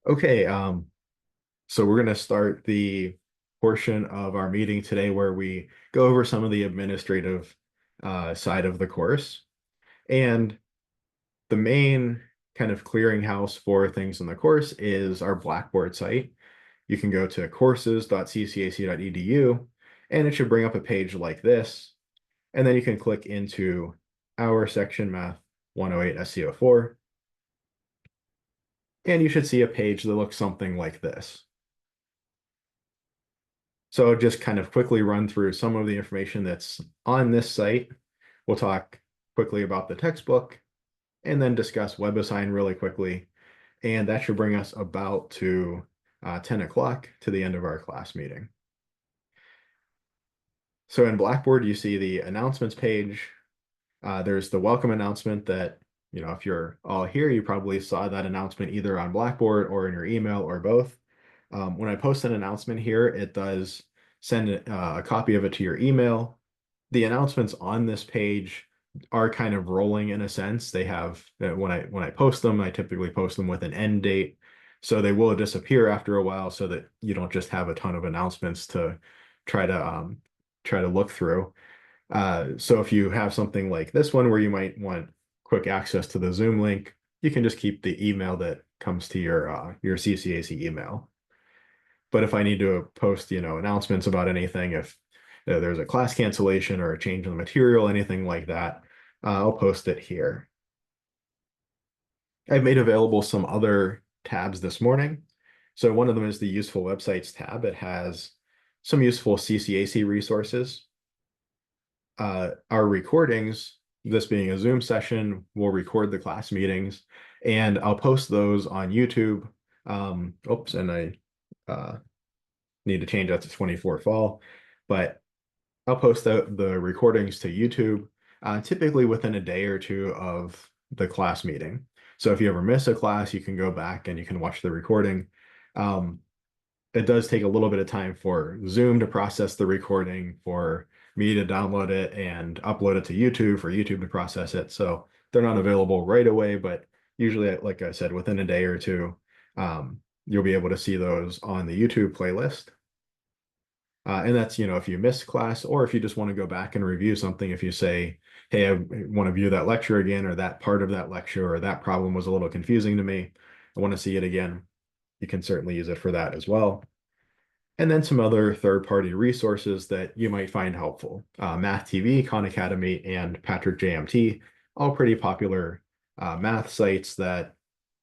Okay, so we're going to start the portion of our meeting today where we go over some of the administrative side of the course. And the main kind of clearinghouse for things in the course is our Blackboard site. You can go to courses.ccac.edu and it should bring up a page like this. And then you can click into our section Math 108 SCO4. And you should see a page that looks something like this. So I'll just kind of quickly run through some of the information that's on this site. We'll talk quickly about the textbook and then discuss WebAssign really quickly. And that should bring us about to 10 o'clock to the end of our class meeting. So in Blackboard, you see the announcements page. There's the welcome announcement that, if you're all here, you probably saw that announcement either on Blackboard or in your email or both. When I post an announcement here, it does send a copy of it to your email. The announcements on this page are kind of rolling in a sense. They have when I post them, I typically post them with an end date, so they will disappear after a while, so that you don't just have a ton of announcements to try to try to look through. So if you have something like this one where you might want quick access to the Zoom link, you can just keep the email that comes to your CCAC email. But if I need to post, announcements about anything, if there's a class cancellation or a change in the material, anything like that, I'll post it here. I've made available some other tabs this morning. So one of them is the useful websites tab. It has some useful CCAC resources. Our recordings, this being a Zoom session, we'll record the class meetings and I'll post those on YouTube. Oops, and I need to change that to 24 fall, but I'll post the recordings to YouTube, typically within a day or two of the class meeting. So if you ever miss a class, you can go back and you can watch the recording. It does take a little bit of time for Zoom to process the recording, for me to download it and upload it to YouTube, for YouTube to process it. So they're not available right away, but usually, like I said, within a day or two, you'll be able to see those on the YouTube playlist. And that's, if you miss class or if you just want to go back and review something, if you say, hey, I want to view that lecture again, or that part of that lecture, or that problem was a little confusing to me, I want to see it again, you can certainly use it for that as well. And then some other third-party resources that you might find helpful. Math TV, Khan Academy, and Patrick JMT, all pretty popular math sites that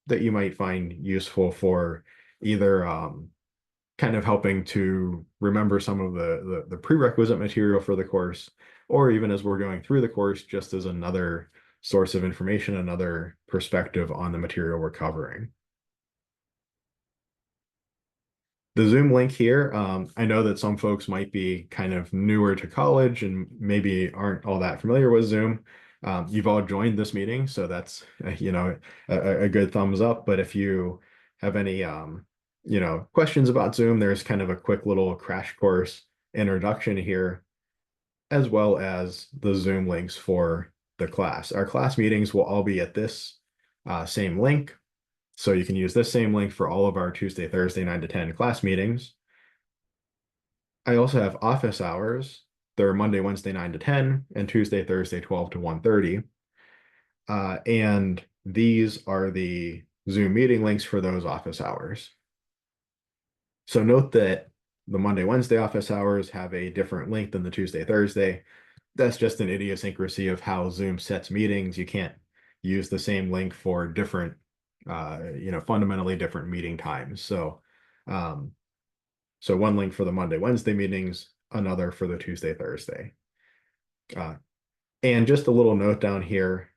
you might find useful for either kind of helping to remember some of the prerequisite material for the course, or even as we're going through the course, just as another source of information, another perspective on the material we're covering. The Zoom link here, I know that some folks might be kind of newer to college and maybe aren't all that familiar with Zoom. You've all joined this meeting, so that's, a good thumbs up. But if you have any, questions about Zoom, there's kind of a quick little crash course introduction here, as well as the Zoom links for the class. Our class meetings will all be at this same link. So you can use this same link for all of our Tuesday, Thursday, 9 to 10 class meetings. I also have office hours. They're Monday, Wednesday, 9 to 10, and Tuesday, Thursday, 12 to 1:30. And these are the Zoom meeting links for those office hours. So note that the Monday, Wednesday office hours have a different link than the Tuesday, Thursday. That's just an idiosyncrasy of how Zoom sets meetings. You can't use the same link for different fundamentally different meeting times. So one link for the Monday, Wednesday meetings, another for the Tuesday, Thursday. And just a little note down here,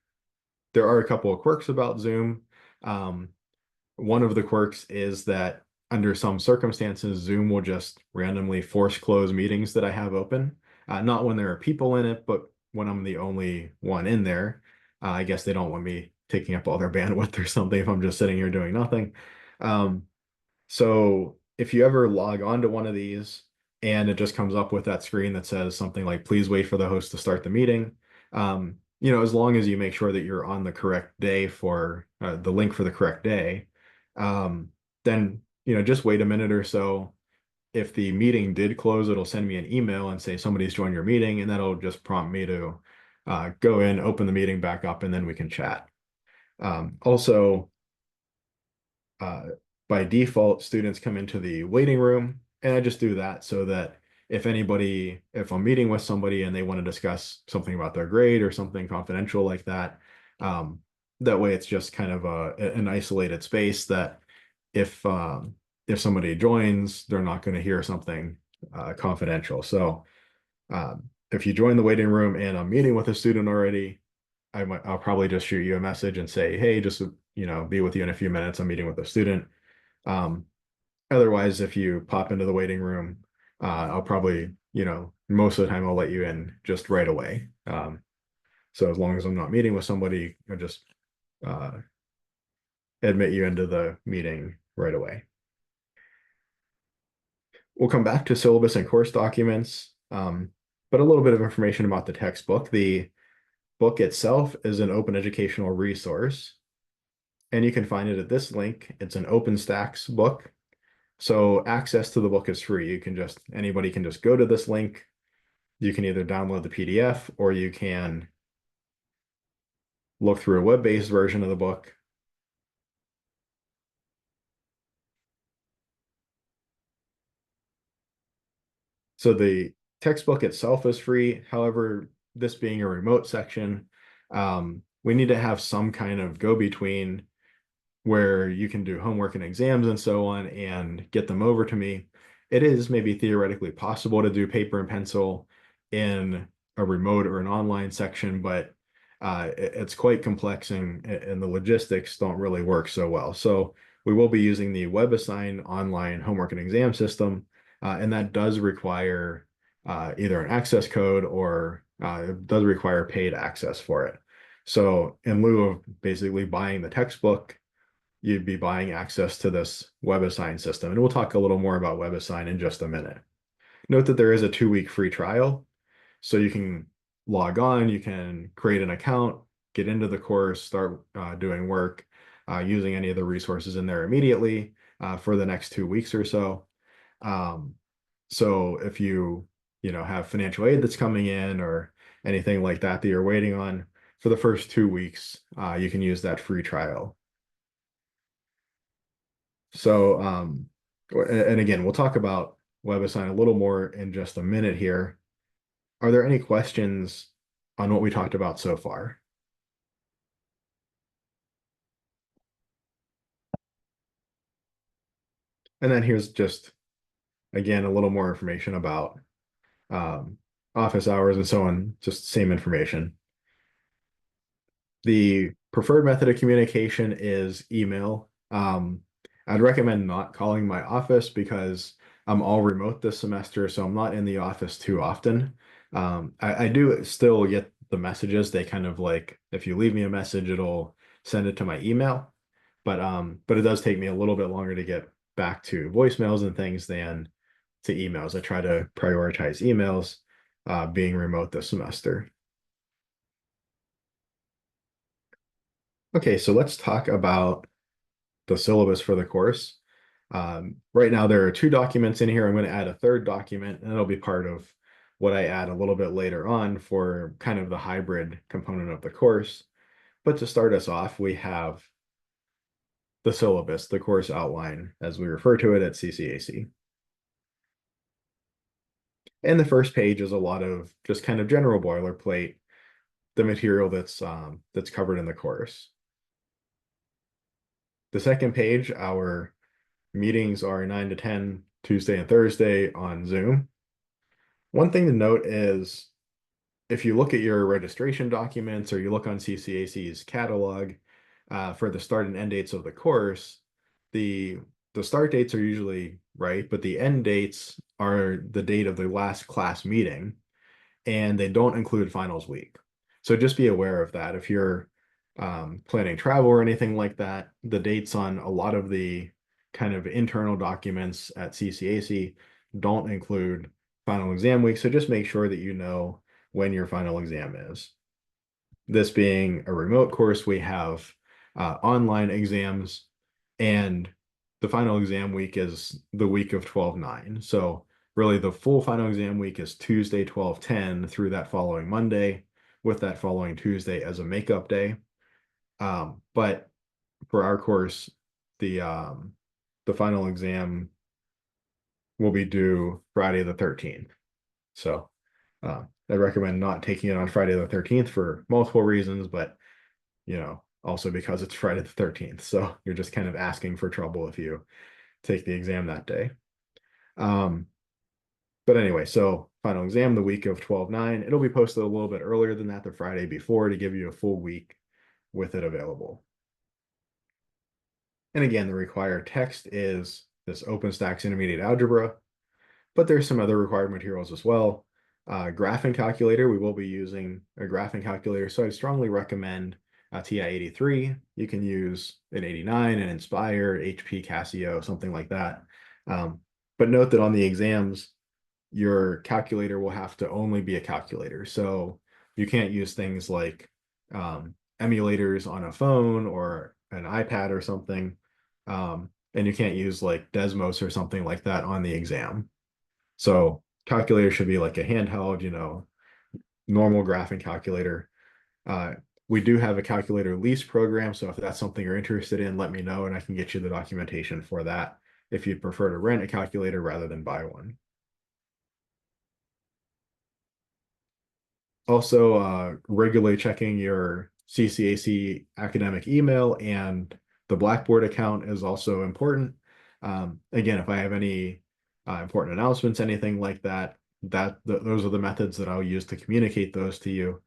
there are a couple of quirks about Zoom. One of the quirks is that under some circumstances, Zoom will just randomly force close meetings that I have open. Not when there are people in it, but when I'm the only one in there. I guess they don't want me taking up all their bandwidth or something if I'm just sitting here doing nothing. So if you ever log on to one of these and it just comes up with that screen that says something like, please wait for the host to start the meeting, as long as you make sure that you're on the correct day for the link for the correct day, then, just wait a minute or so. If the meeting did close, it'll send me an email and say somebody's joined your meeting, and that'll just prompt me to go in, open the meeting back up, and then we can chat. Also, uh, by default, students come into the waiting room, and I just do that so that if I'm meeting with somebody and they want to discuss something about their grade or something confidential like that, um, that way it's just kind of an isolated space that if somebody joins, they're not going to hear something confidential. So if you join the waiting room and I'm meeting with a student already, I'll probably just shoot you a message and say, hey, just be with you in a few minutes. I'm meeting with a student. Um, Otherwise, if you pop into the waiting room, I'll probably, most of the time I'll let you in just right away. So as long as I'm not meeting with somebody, I'll just uh, admit you into the meeting right away. We'll come back to syllabus and course documents, but a little bit of information about the textbook. The book itself is an open educational resource, and you can find it at this link. It's an OpenStax book. So access to the book is free. Anybody can just go to this link. You can either download the PDF or you can look through a web-based version of the book. So the textbook itself is free. However, this being a remote section, we need to have some kind of go-between where you can do homework and exams and so on and get them over to me. It is maybe theoretically possible to do paper and pencil in a remote or an online section, but it's quite complex and the logistics don't really work so well. So we will be using the WebAssign online homework and exam system, and that does require either an access code or it does require paid access for it. So in lieu of basically buying the textbook, you'd be buying access to this WebAssign system. And we'll talk a little more about WebAssign in just a minute. Note that there is a 2-week free trial. So you can log on, you can create an account, get into the course, start doing work using any of the resources in there immediately for the next 2 weeks or so. So if you have financial aid that's coming in or anything like that that you're waiting on, for the first 2 weeks, you can use that free trial. So, and again, we'll talk about WebAssign a little more in just a minute here. Are there any questions on what we talked about so far? And then here's just, again, a little more information about um, office hours and so on, just same information. The preferred method of communication is email. I'd recommend not calling my office because I'm all remote this semester, so I'm not in the office too often. I do still get the messages. They kind of like, if you leave me a message, it'll send it to my email. But it does take me a little bit longer to get back to voicemails and things than to emails. I try to prioritize emails, being remote this semester. Okay, so let's talk about the syllabus for the course. Right now, there are 2 documents in here. I'm going to add a third document, and it'll be part of what I add a little bit later on for kind of the hybrid component of the course. But to start us off, we have the syllabus, the course outline, as we refer to it at CCAC. And the first page is a lot of just kind of general boilerplate, the material that's covered in the course. The second page, our meetings are 9 to 10 Tuesday and Thursday on Zoom. One thing to note is if you look at your registration documents or you look on CCAC's catalog for the start and end dates of the course, the start dates are usually right, but the end dates are the date of the last class meeting, and they don't include finals week. So just be aware of that. If you're planning travel or anything like that, the dates on a lot of the kind of internal documents at CCAC don't include final exam week. So just make sure that you know when your final exam is. This being a remote course, we have online exams, and the final exam week is the week of 12/9. So really the full final exam week is Tuesday 12/10 through that following Monday, with that following Tuesday as a makeup day. But for our course, the final exam will be due Friday the 13th. So I recommend not taking it on Friday the 13th for multiple reasons, but also because it's Friday the 13th. So you're just kind of asking for trouble if you take the exam that day. But anyway, so final exam the week of 12/9. It'll be posted a little bit earlier than that, the Friday before, to give you a full week with it available. And again, the required text is this OpenStax Intermediate Algebra, but there's some other required materials as well. Graphing calculator, we will be using a graphing calculator, so I'd strongly recommend TI-83. You can use an 89, an Inspire, HP, Casio, something like that. But note that on the exams, your calculator will have to only be a calculator. So you can't use things like emulators on a phone or an iPad or something. And you can't use like Desmos or something like that on the exam. So calculator should be like a handheld, normal graphing calculator. We do have a calculator lease program, so if that's something you're interested in, let me know and I can get you the documentation for that if you'd prefer to rent a calculator rather than buy one. Also, regularly checking your CCAC academic email and the Blackboard account is also important. Again, if I have any important announcements, anything like that, those are the methods that I'll use to communicate those to you.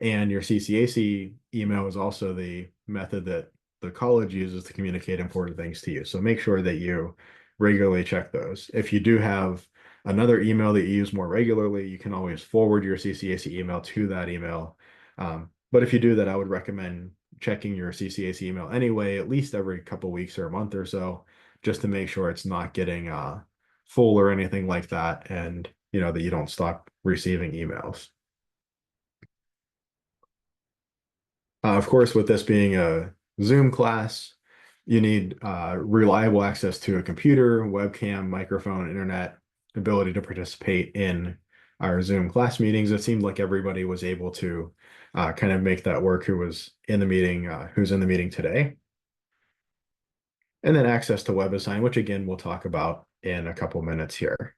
And your CCAC email is also the method that the college uses to communicate important things to you. So make sure that you regularly check those. If you do have another email that you use more regularly, you can always forward your CCAC email to that email. But if you do that, I would recommend checking your CCAC email anyway, at least every couple weeks or a month or so, just to make sure it's not getting full or anything like that, and that you don't stop receiving emails. Of course, with this being a Zoom class, you need reliable access to a computer, webcam, microphone, internet, ability to participate in our Zoom class meetings. It seemed like everybody was able to kind of make that work who's in the meeting today. And then access to WebAssign, which again, we'll talk about in a couple minutes here.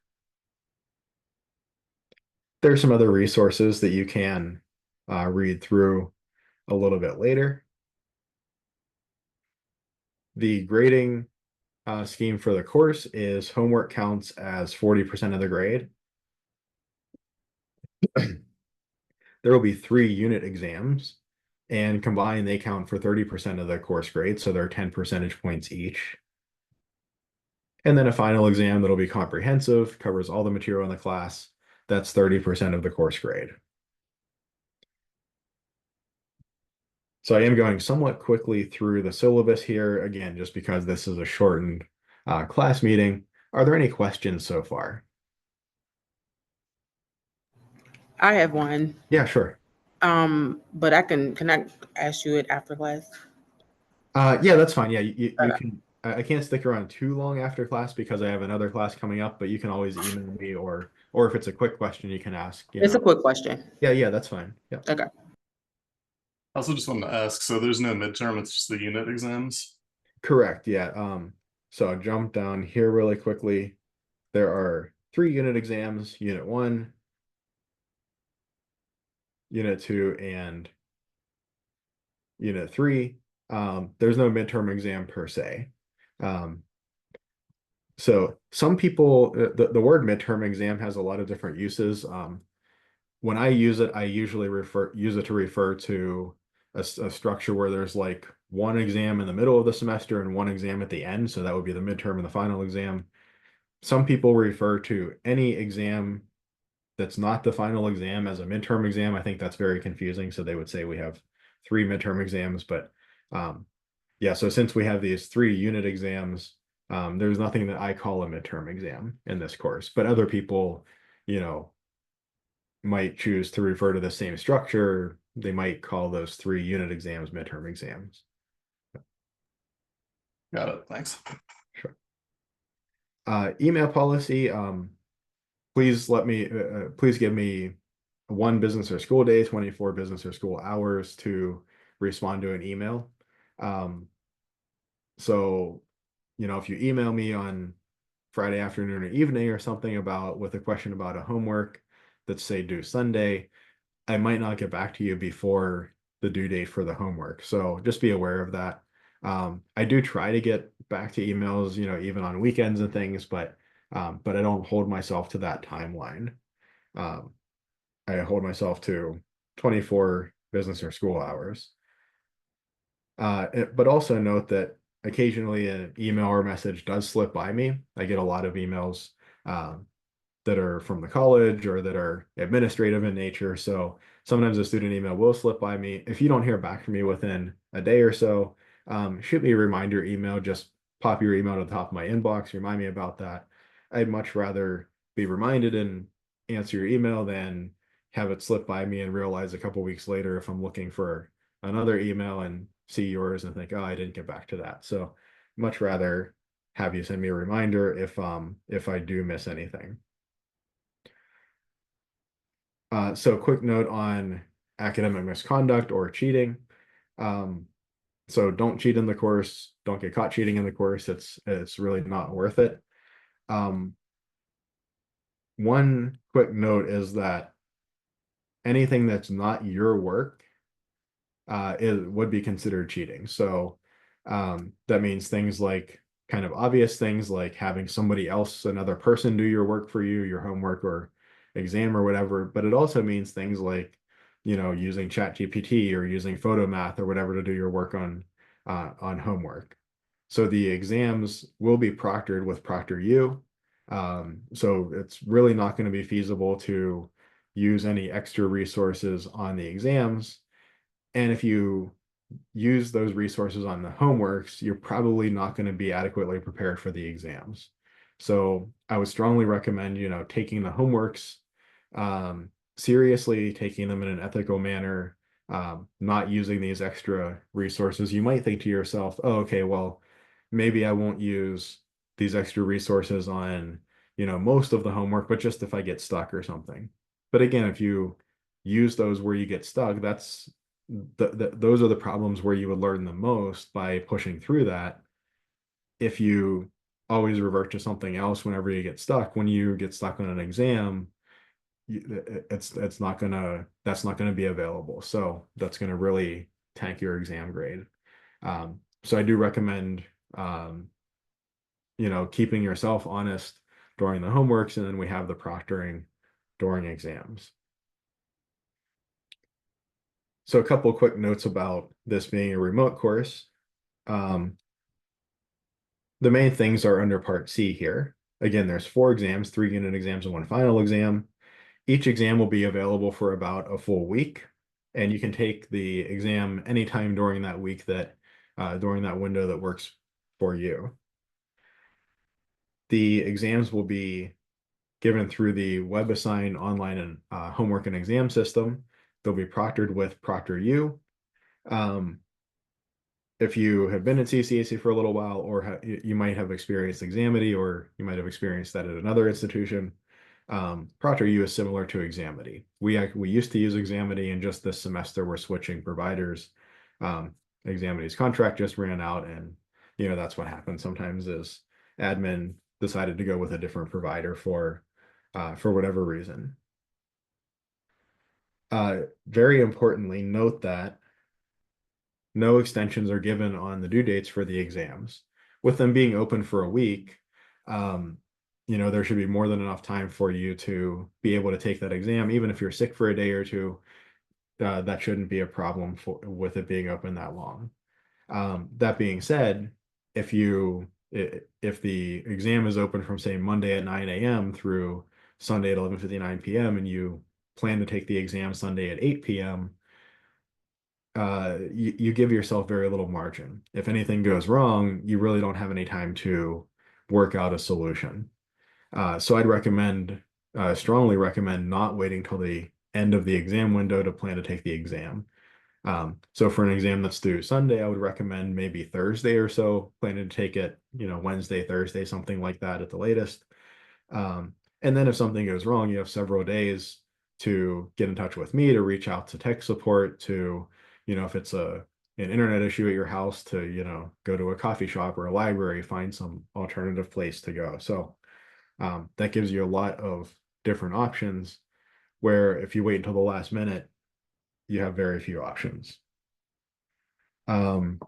There's some other resources that you can read through a little bit later. The grading scheme for the course is homework counts as 40% of the grade. There will be 3 unit exams, and combined they count for 30% of the course grade, so they're 10 percentage points each. And then a final exam that'll be comprehensive, covers all the material in the class. That's 30% of the course grade. So I am going somewhat quickly through the syllabus here, again, just because this is a shortened class meeting. Are there any questions so far? I have one. Yeah, sure. But can I ask you it after class? Yeah, that's fine. Yeah, you Okay. can. I can't stick around too long after class because I have another class coming up, but you can always email me or if it's a quick question, you can ask, It's a quick question. Yeah, that's fine. Yeah. Okay. I also just wanted to ask, so there's no midterm, it's just the unit exams? Correct. Yeah. So I'll jump down here really quickly. There are 3 unit exams, unit 1, unit 2, and unit 3. There's no midterm exam per se. So some people, the word midterm exam has a lot of different uses. When I use it, I usually use it to refer to a structure where there's like one exam in the middle of the semester and one exam at the end. So that would be the midterm and the final exam. Some people refer to any exam that's not the final exam as a midterm exam. I think that's very confusing. So they would say we have 3 midterm exams, but yeah, so since we have these 3 unit exams, there's nothing that I call a midterm exam in this course, but other people, might choose to refer to the same structure. They might call those 3 unit exams midterm exams. Got it, thanks. Sure. Email policy, please please give me 1 business or school day, 24 business or school hours to respond to an email. So, if you email me on Friday afternoon or evening or something with a question about a homework that's say due Sunday, I might not get back to you before the due date for the homework. So just be aware of that. I do try to get back to emails, even on weekends and things, but I don't hold myself to that timeline. Um, I hold myself to 24 business or school hours. But also note that occasionally an email or message does slip by me. I get a lot of emails um, that are from the college or that are administrative in nature. So sometimes a student email will slip by me. If you don't hear back from me within a day or so, shoot me a reminder email. Just pop your email to the top of my inbox, remind me about that. I'd much rather be reminded and answer your email than have it slip by me and realize a couple weeks later if I'm looking for another email and see yours and think, oh, I didn't get back to that. So much rather have you send me a reminder if I do miss anything. So quick note on academic misconduct or cheating. So don't cheat in the course. Don't get caught cheating in the course. It's really not worth it. One quick note is that anything that's not your work would be considered cheating. So that means things like kind of obvious things like having somebody else, another person do your work for you, your homework or exam or whatever. But it also means things like, using ChatGPT or using PhotoMath or whatever to do your work on homework. So the exams will be proctored with ProctorU. So it's really not going to be feasible to use any extra resources on the exams. And if you use those resources on the homeworks, you're probably not going to be adequately prepared for the exams. So I would strongly recommend, taking the homeworks seriously, taking them in an ethical manner, not using these extra resources. You might think to yourself, oh, okay, well, maybe I won't use these extra resources on, most of the homework, but just if I get stuck or something. But again, if you use those where you get stuck, those are the problems where you would learn the most by pushing through that. If you always revert to something else whenever you get stuck, when you get stuck on an exam, that's not gonna be available. So that's gonna really tank your exam grade. So I do recommend keeping yourself honest during the homeworks, and then we have the proctoring during exams. So a couple of quick notes about this being a remote course. The main things are under Part C here. Again, there's 4 exams, 3 unit exams, and 1 final exam. Each exam will be available for about a full week, and you can take the exam anytime during that week during that window that works for you. The exams will be given through the WebAssign online and homework and exam system. They'll be proctored with ProctorU. If you have been at CCAC for a little while, or you might have experienced Examity, or you might have experienced that at another institution, ProctorU is similar to Examity. We used to use Examity, and just this semester we're switching providers. Examity's contract just ran out, and that's what happens sometimes is admin decided to go with a different provider for whatever reason. Very importantly, note that no extensions are given on the due dates for the exams. With them being open for a week, there should be more than enough time for you to be able to take that exam. Even if you're sick for a day or two, that shouldn't be a problem with it being open that long. That being said, if the exam is open from, say, Monday at 9 a.m. through Sunday at 11:59 p.m. and you plan to take the exam Sunday at 8 p.m., you give yourself very little margin. If anything goes wrong, you really don't have any time to work out a solution. So I'd strongly recommend not waiting till the end of the exam window to plan to take the exam. So for an exam that's due Sunday, I would recommend maybe Thursday or so, planning to take it, Wednesday, Thursday, something like that at the latest. And then if something goes wrong, you have several days to get in touch with me, to reach out to tech support, to, if it's an internet issue at your house, to, go to a coffee shop or a library, find some alternative place to go. So that gives you a lot of different options, where if you wait until the last minute, you have very few options. There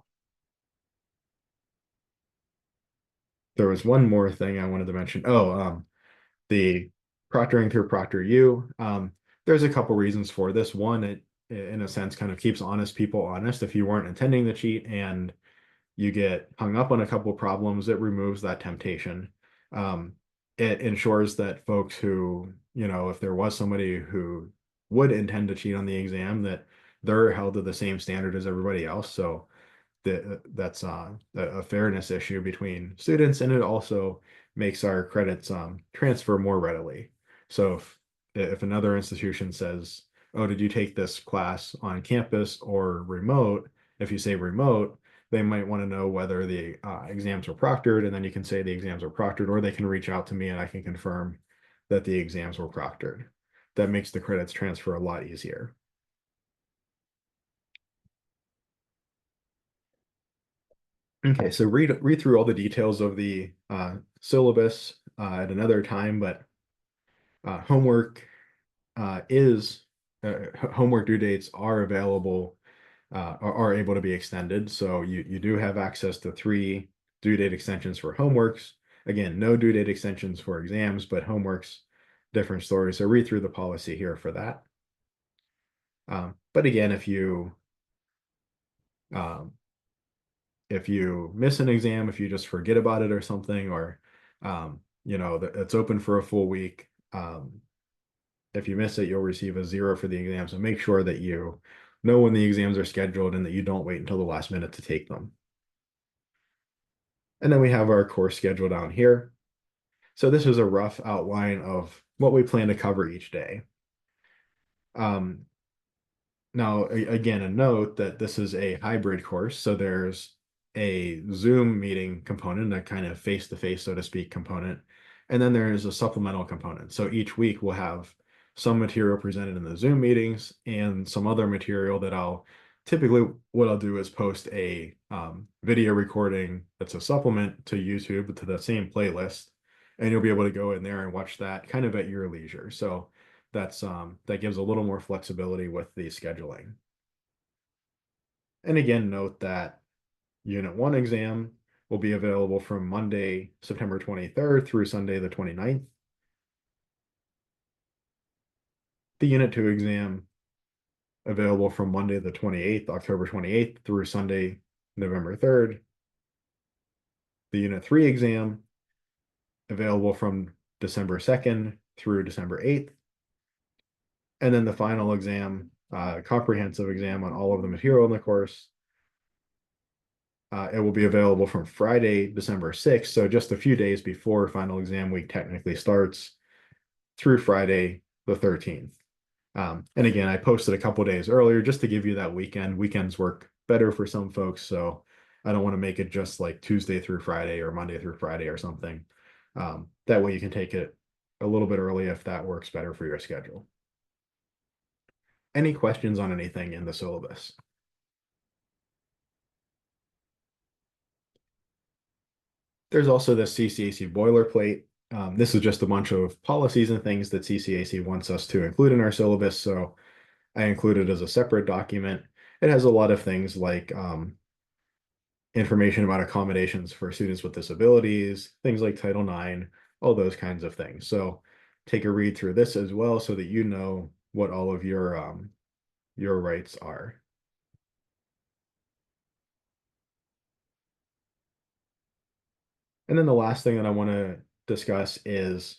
was one more thing I wanted to mention. The proctoring through ProctorU. There's a couple reasons for this. One, it in a sense kind of keeps honest people honest. If you weren't intending to cheat and you get hung up on a couple of problems, it removes that temptation. It ensures that folks who, if there was somebody who would intend to cheat on the exam, that they're held to the same standard as everybody else. So that's a fairness issue between students, and it also makes our credits transfer more readily. So if another institution says, "Oh, did you take this class on campus or remote?" If you say remote, they might want to know whether the exams were proctored, and then you can say the exams were proctored, or they can reach out to me and I can confirm that the exams were proctored. That makes the credits transfer a lot easier. Okay, so read through all the details of the syllabus at another time, but homework is homework due dates are available, are able to be extended. So you do have access to 3 due date extensions for homeworks. Again, no due date extensions for exams, but homeworks, different story. So read through the policy here for that. But again, um, if you miss an exam, if you just forget about it or something, or it's open for a full week. If you miss it, you'll receive a 0 for the exam. So make sure that you know when the exams are scheduled and that you don't wait until the last minute to take them. And then we have our course schedule down here. So this is a rough outline of what we plan to cover each day. Now, again, a note that this is a hybrid course. So there's a Zoom meeting component, a kind of face-to-face, so to speak, component. And then there's a supplemental component. So each week we'll have some material presented in the Zoom meetings and some other material that what I'll do is post a video recording that's a supplement to YouTube to the same playlist. And you'll be able to go in there and watch that kind of at your leisure. So that gives a little more flexibility with the scheduling. And again, note that Unit 1 exam will be available from Monday, September 23rd through Sunday, the 29th. The Unit 2 exam available from Monday, the 28th, October 28th through Sunday, November 3rd. The Unit 3 exam available from December 2nd through December 8th. And then the final exam, comprehensive exam on all of the material in the course. It will be available from Friday, December 6th, so just a few days before final exam week technically starts, through Friday, the 13th. And again, I posted a couple days earlier just to give you that weekend. Weekends work better for some folks, so I don't want to make it just like Tuesday through Friday or Monday through Friday or something. That way you can take it a little bit early if that works better for your schedule. Any questions on anything in the syllabus? There's also the CCAC boilerplate. This is just a bunch of policies and things that CCAC wants us to include in our syllabus, so I include it as a separate document. It has a lot of things like information about accommodations for students with disabilities, things like Title IX, all those kinds of things. So take a read through this as well so that you know what all of your rights are. And then the last thing that I want to discuss is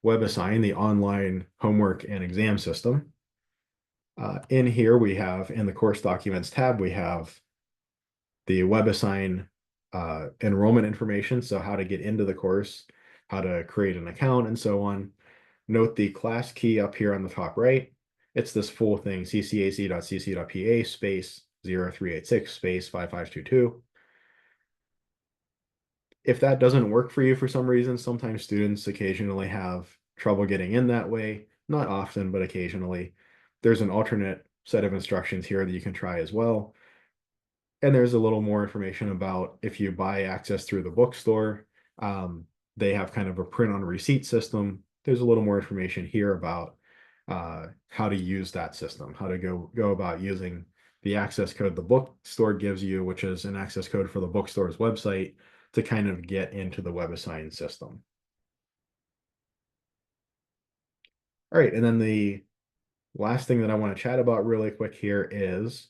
WebAssign, the online homework and exam system. In here we have, in the course documents tab, we have the WebAssign enrollment information, so how to get into the course, how to create an account, and so on. Note the class key up here on the top right. It's this full thing, ccac.cc.pa space 0386 space 5522. If that doesn't work for you for some reason, sometimes students occasionally have trouble getting in that way. Not often, but occasionally. There's an alternate set of instructions here that you can try as well. And there's a little more information about if you buy access through the bookstore, they have kind of a print on receipt system. There's a little more information here about how to use that system, how to go about using the access code the bookstore gives you, which is an access code for the bookstore's website, to kind of get into the WebAssign system. All right, and then the last thing that I want to chat about really quick here is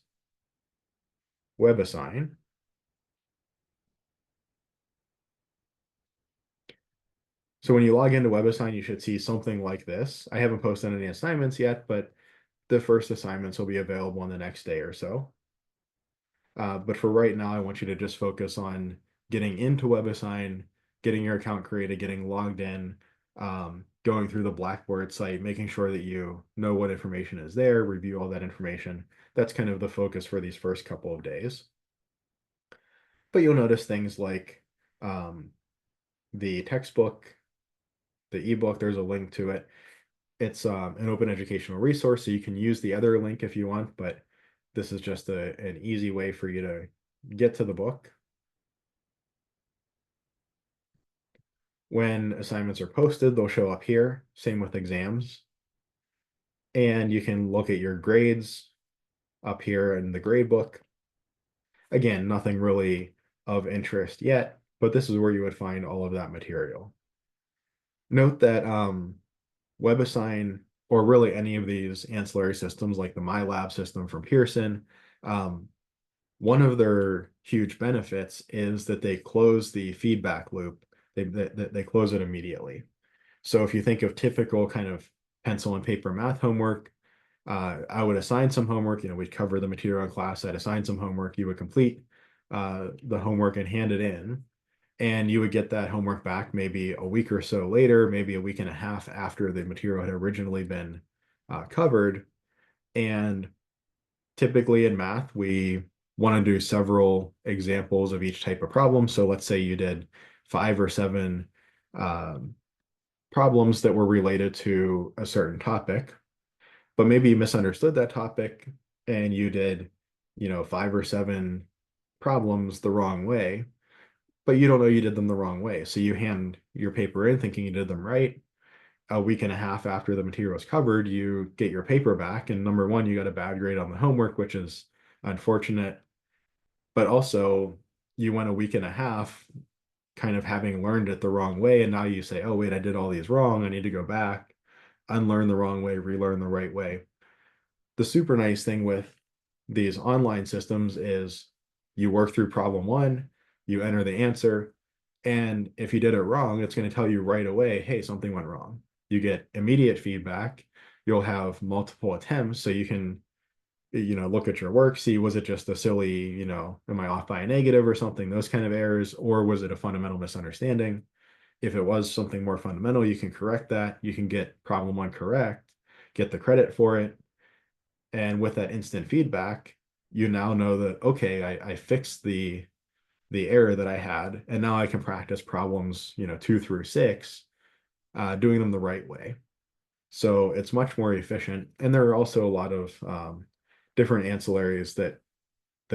WebAssign. So when you log into WebAssign, you should see something like this. I haven't posted any assignments yet, but the first assignments will be available on the next day or so. But for right now, I want you to just focus on getting into WebAssign, getting your account created, getting logged in, going through the Blackboard site, making sure that you know what information is there, review all that information. That's kind of the focus for these first couple of days. But you'll notice things like the textbook, the ebook, there's a link to it. It's an open educational resource, so you can use the other link if you want, but this is just an easy way for you to get to the book. When assignments are posted, they'll show up here. Same with exams. And you can look at your grades up here in the grade book. Again, nothing really of interest yet, but this is where you would find all of that material. Note that WebAssign, or really any of these ancillary systems like the MyLab system from Pearson, one of their huge benefits is that they close the feedback loop. They close it immediately. So if you think of typical kind of pencil and paper math homework, I would assign some homework, we'd cover the material in class, I'd assign some homework, you would complete the homework and hand it in, and you would get that homework back maybe a week or so later, maybe a week and a half after the material had originally been covered. And typically in math, we want to do several examples of each type of problem. So let's say you did 5 or 7 problems that were related to a certain topic, but maybe you misunderstood that topic and you did, 5 or 7 problems the wrong way, but you don't know you did them the wrong way. So you hand your paper in thinking you did them right. A week and a half after the material is covered, you get your paper back, and number one, you got a bad grade on the homework, which is unfortunate, but also you went a week and a half kind of having learned it the wrong way, and now you say, oh wait, I did all these wrong, I need to go back, unlearn the wrong way, relearn the right way. The super nice thing with these online systems is you work through problem 1, you enter the answer, and if you did it wrong, it's going to tell you right away, hey, something went wrong. You get immediate feedback. You'll have multiple attempts, so you can look at your work, see, was it just a silly, am I off by a negative or something, those kind of errors, or was it a fundamental misunderstanding? If it was something more fundamental, you can correct that. You can get problem 1 correct, get the credit for it. And with that instant feedback, you now know that, okay, I fixed the error that I had, and now I can practice problems, 2 through 6, doing them the right way. So it's much more efficient. And there are also a lot of different ancillaries that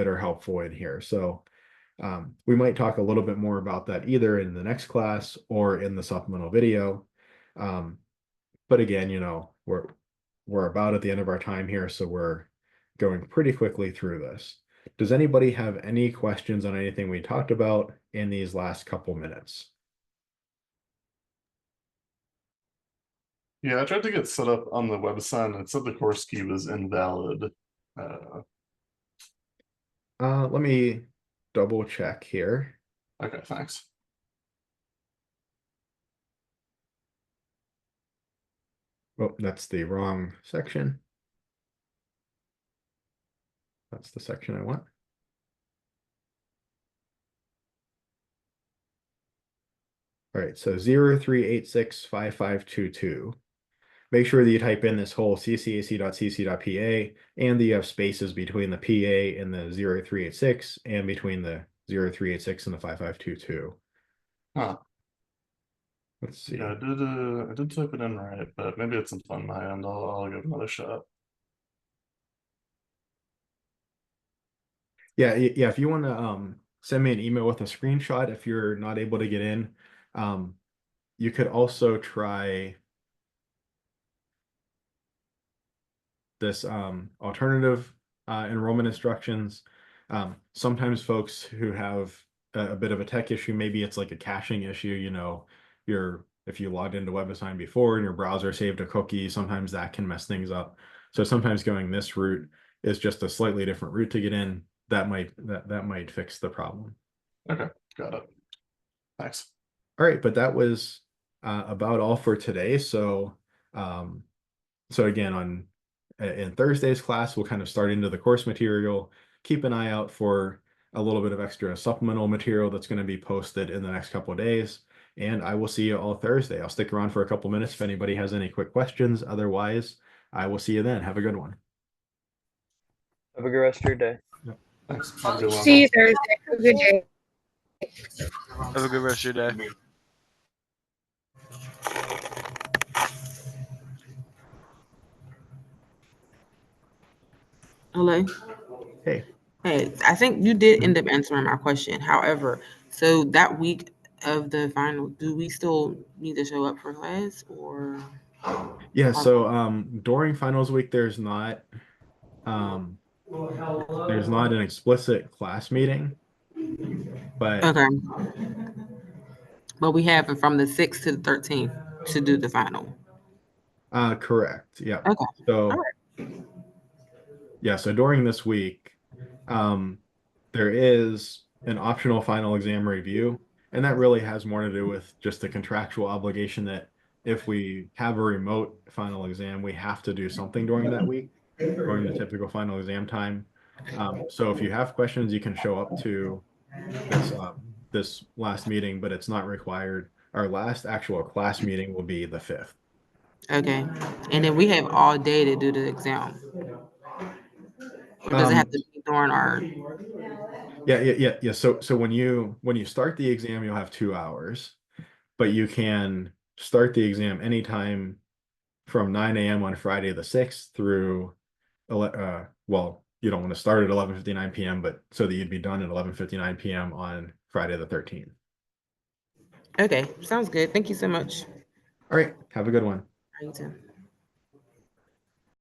are helpful in here. So we might talk a little bit more about that either in the next class or in the supplemental video. But again, we're about at the end of our time here, so we're going pretty quickly through this. Does anybody have any questions on anything we talked about in these last couple minutes? Yeah, I tried to get set up on the website and it said the course key was invalid. Let me double check here. Okay, thanks. Oh, that's the wrong section. That's the section I want. All right, so 03865522. make sure that you type in this whole ccac.cc.pa and that you have spaces between the PA and the 0386 and between the 0386 and the 5522. Huh. Let's see. Yeah, I did type it in right, but maybe it's on my end. I'll give it another shot. Yeah, if you want to send me an email with a screenshot if you're not able to get in. You could also try this alternative enrollment instructions. Sometimes folks who have a bit of a tech issue, maybe it's like a caching issue, you know, if you logged into WebAssign before and your browser saved a cookie, sometimes that can mess things up. So sometimes going this route is just a slightly different route to get in. That might fix the problem. Okay, got it. Thanks. All right, but that was about all for today. So again, in Thursday's class, we'll kind of start into the course material. Keep an eye out for a little bit of extra supplemental material that's going to be posted in the next couple of days. And I will see you all Thursday. I'll stick around for a couple minutes if anybody has any quick questions. Otherwise, I will see you then. Have a good one. Have a good rest of your day. Thanks. Have a good one. See you Thursday. Have a good day. Have a good rest of your day. Hello. Hey. Hey, I think you did end up answering my question. However, so that week of the final, do we still need to show up for class or? Yeah, so during finals week, there's not an explicit class meeting, but Okay. But we have it from the 6th to the 13th to do the final. correct. Yeah. Okay. So All yeah, so during this week, there is an optional final exam review, and that really has more to do with just the contractual obligation that if we have a remote final exam, we have to do something during that week, during the typical final exam time. So if you have questions, you can show up to this last meeting, but it's not required. Our last actual class meeting will be the 5th. Okay. And then we have all day to do the exam. Or does it have to be during our? Yeah. So when you start the exam, you'll have 2 hours, but you can start the exam anytime from 9 a.m. on Friday the 6th through well, you don't want to start at 11:59 p.m., but so that you'd be done at 11:59 p.m. on Friday the 13th. Okay, sounds good. Thank you so much. All right, have a good one. You too.